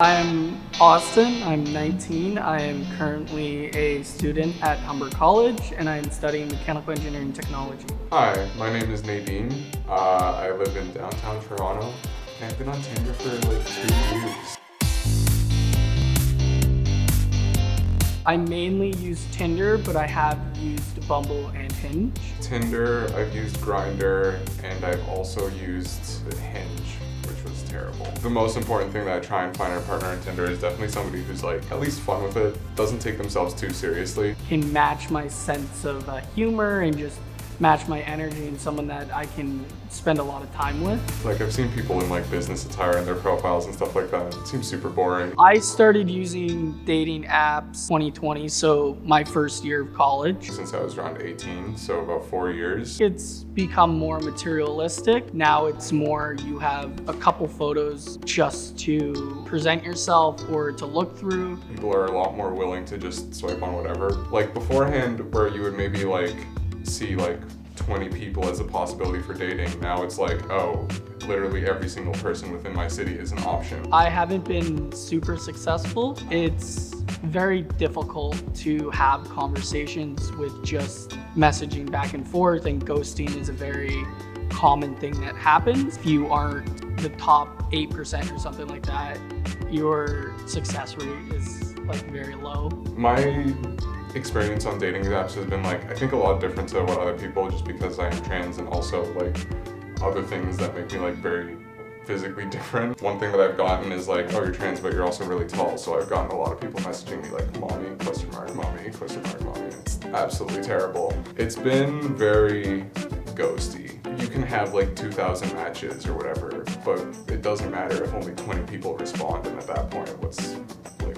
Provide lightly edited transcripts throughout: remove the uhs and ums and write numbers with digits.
I'm Austin, I'm 19. I am currently a student at Humber College and I'm studying mechanical engineering technology. Hi, my name is Nadine. I live in downtown Toronto and I've been on Tinder for like 2 years. I mainly use Tinder, but I have used Bumble and Hinge. Tinder, I've used Grindr, and I've also used Hinge, which was terrible. The most important thing that I try and find in a partner on Tinder is definitely somebody who's like at least fun with it, doesn't take themselves too seriously. Can match my sense of humor and just match my energy and someone that I can spend a lot of time with. Like I've seen people in like business attire in their profiles and stuff like that. It seems super boring. I started using dating apps 2020, so my first year of college. Since I was around 18, so about 4 years. It's become more materialistic. Now it's more you have a couple photos just to present yourself or to look through. People are a lot more willing to just swipe on whatever. Like beforehand where you would maybe like see like 20 people as a possibility for dating. Now it's like, oh, literally every single person within my city is an option. I haven't been super successful. It's very difficult to have conversations with just messaging back and forth, and ghosting is a very common thing that happens. If you aren't the top 8% or something like that, your success rate is like very low. My experience on dating apps has been like, I think a lot different to what other people, just because I am trans and also like other things that make me like very physically different. One thing that I've gotten is like, oh, you're trans, but you're also really tall. So I've gotten a lot of people messaging me like, mommy, question mark, mommy, question mark, mommy. It's absolutely terrible. It's been very ghosty. You can have like 2,000 matches or whatever, but it doesn't matter if only 20 people respond. And at that point,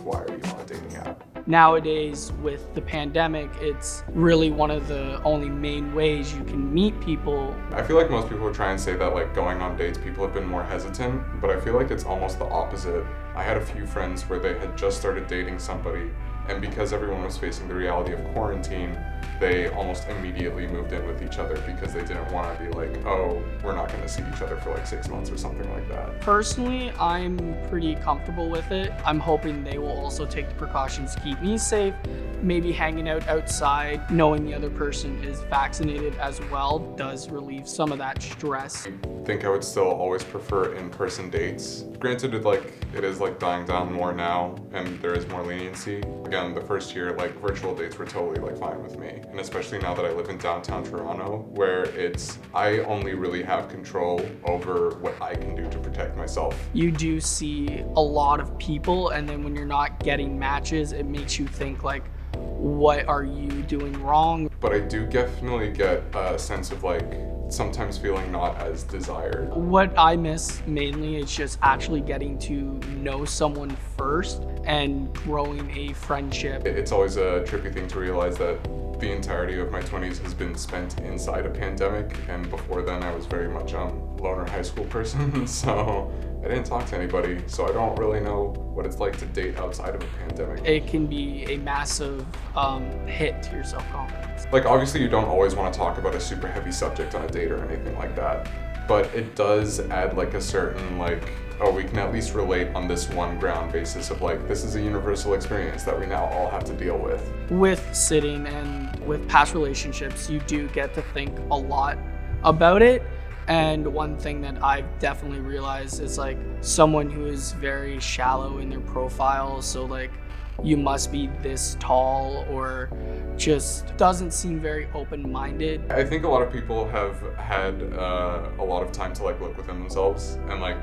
why are you on a dating app? Nowadays, with the pandemic, it's really one of the only main ways you can meet people. I feel like most people would try and say that like going on dates, people have been more hesitant, but I feel like it's almost the opposite. I had a few friends where they had just started dating somebody, and because everyone was facing the reality of quarantine, they almost immediately moved in with each other because they didn't want to be like, oh, we're not going to see each other for like 6 months or something like that. Personally, I'm pretty comfortable with it. I'm hoping they will also take the precautions to keep me safe. Maybe hanging out outside, knowing the other person is vaccinated as well, does relieve some of that stress. I think I would still always prefer in-person dates. Granted, it is like dying down more now, and there is more leniency. Again, the first year, like virtual dates were totally like fine with me. And especially now that I live in downtown Toronto, where I only really have control over what I can do to protect myself. You do see a lot of people, and then when you're not getting matches, it makes you think like, what are you doing wrong? But I do definitely get a sense of like sometimes feeling not as desired. What I miss mainly is just actually getting to know someone first and growing a friendship. It's always a trippy thing to realize that the entirety of my 20s has been spent inside a pandemic, and before then I was very much a loner high school person, so I didn't talk to anybody, so I don't really know what it's like to date outside of a pandemic. It can be a massive hit to your self-confidence. Like obviously you don't always want to talk about a super heavy subject on a date or anything like that, but it does add like a certain like, oh, we can at least relate on this one ground basis of like, this is a universal experience that we now all have to deal with. With sitting and with past relationships, you do get to think a lot about it. And one thing that I've definitely realized is like someone who is very shallow in their profile. So like you must be this tall, or just doesn't seem very open-minded. I think a lot of people have had a lot of time to like look within themselves and like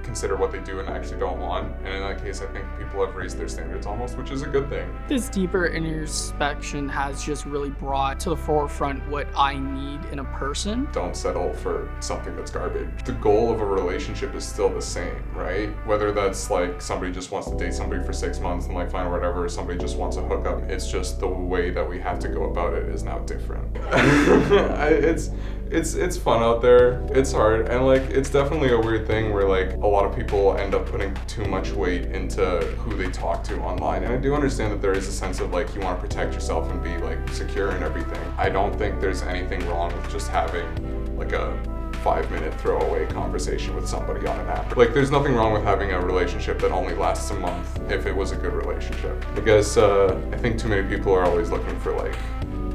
consider what they do and actually don't want. And in that case, I think people have raised their standards almost, which is a good thing. This deeper introspection has just really brought to the forefront what I need in a person. Don't settle for something that's garbage. The goal of a relationship is still the same, right? Whether that's like somebody just wants to date somebody for 6 months and like find whatever, or somebody just wants to hook up. It's just the way that we have to go about it is now different. It's fun out there. It's hard, and like it's definitely a weird thing where like a lot of people end up putting too much weight into who they talk to online. And I do understand that there is a sense of like you want to protect yourself and be like secure and everything. I don't think there's anything wrong with just having like a 5-minute throwaway conversation with somebody on an app. Like, there's nothing wrong with having a relationship that only lasts a month if it was a good relationship. Because I think too many people are always looking for like,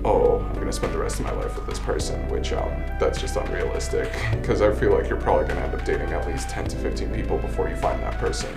oh, I'm gonna spend the rest of my life with this person, which that's just unrealistic. Because I feel like you're probably gonna end up dating at least 10 to 15 people before you find that person.